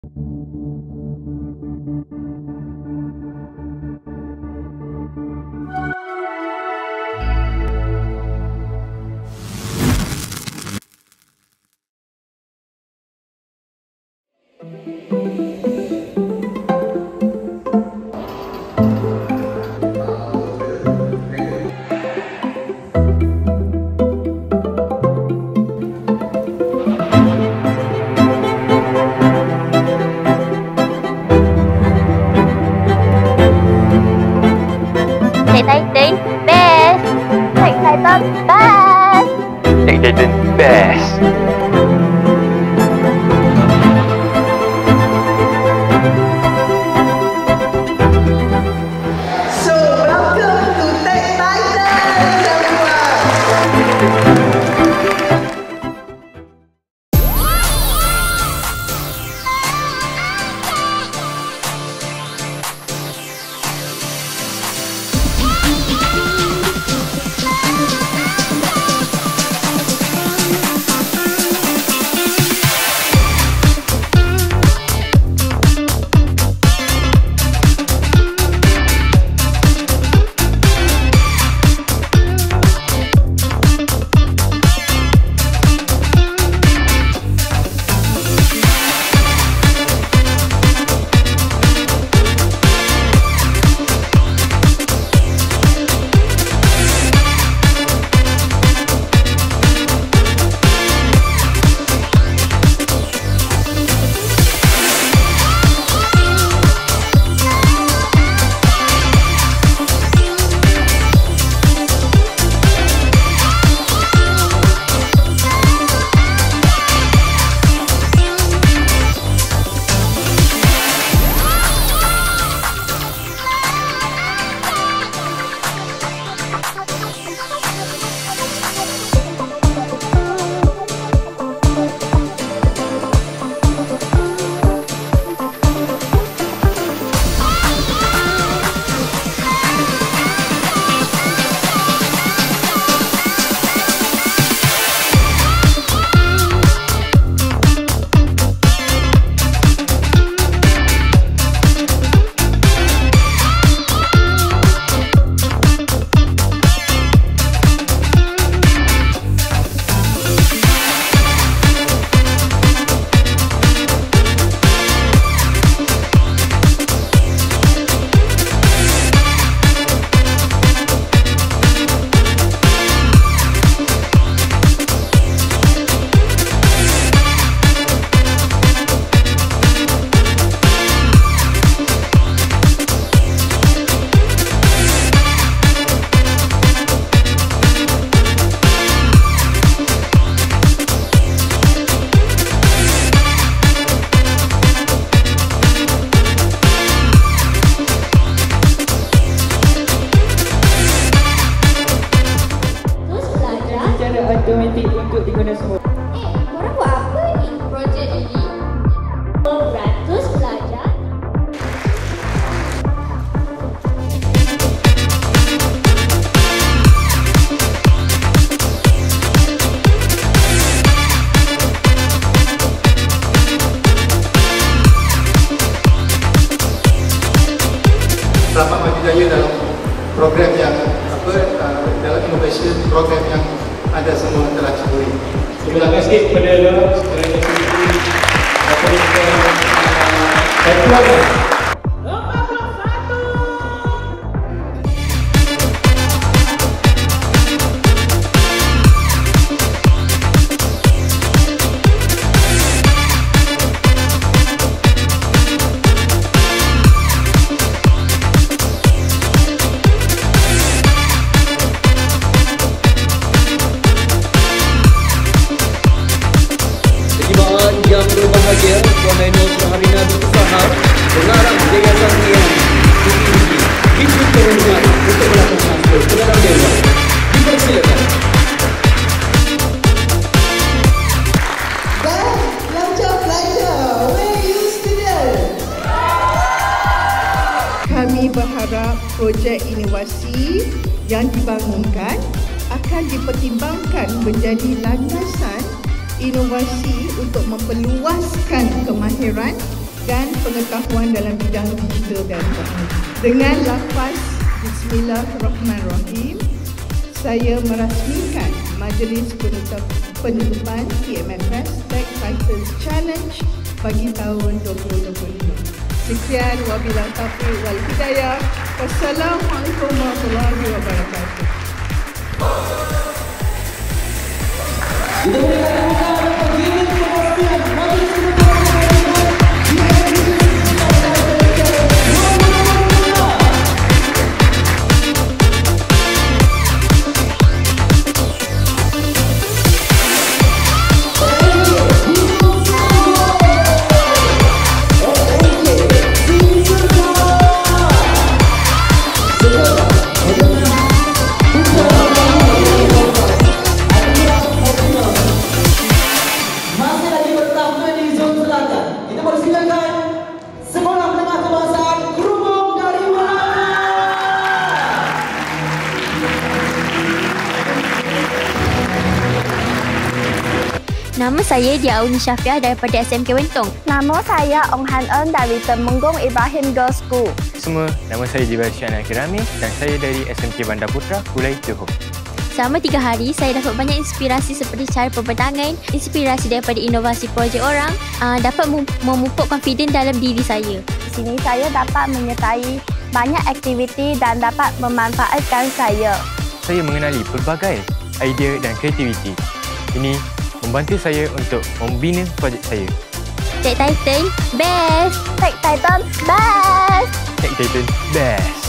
Thầy Titan best. Thầy Titan best. Thầy Titan best. So welcome to Tech Titans, everyone. Automatik untuk diguna semua. Korang buat apa ni? Projek ini 100 pelajar. Selamat maju jaya dalam program yang dalam innovation program yang ada semua telah ceburi. Terima kasih kepada kerana sendiri dan keluarga. Yang berbahagia, Puan Ainul Syahrina binti Fahar, pengarah Yayasan Rian Tinggi Hidup Terhormat untuk melakukan pengarah dewan. Dipersilakan. Dan pelajar-pelajar, where you students? Kami berharap projek inovasi yang dibangunkan akan dipertimbangkan menjadi landasan inovasi untuk memperluaskan kemahiran dan pengetahuan dalam bidang digital dan teknologi. Dengan lafaz Bismillahirrahmanirrahim, saya merasmikan Majlis Penutupan TMFS Tech Titans Challenge bagi tahun 2025. Sekian, wabillahi taufiq wal hidayah. Wassalamualaikum warahmatullahi wabarakatuh. Kita berikan tepuk tangan bagi penonton Majlis Nama saya Dia Auni Syafiah daripada SMK Wentong. Nama saya Ong Han Eun dari Temenggung Ibrahim Girls School. Semua, nama saya Jibril Syahnan Kirami dan saya dari SMK Bandar Putra, Kulai Johor. Selama 3 hari, saya dapat banyak inspirasi seperti cara pembentangan, inspirasi daripada inovasi projek orang, dapat memupuk confidence dalam diri saya. Di sini saya dapat menyertai banyak aktiviti dan dapat memanfaatkan saya. Saya mengenali pelbagai idea dan kreativiti. Ini membantu saya untuk membina projek saya. Tech Titan best! Tech Titan best! Tech Titan best!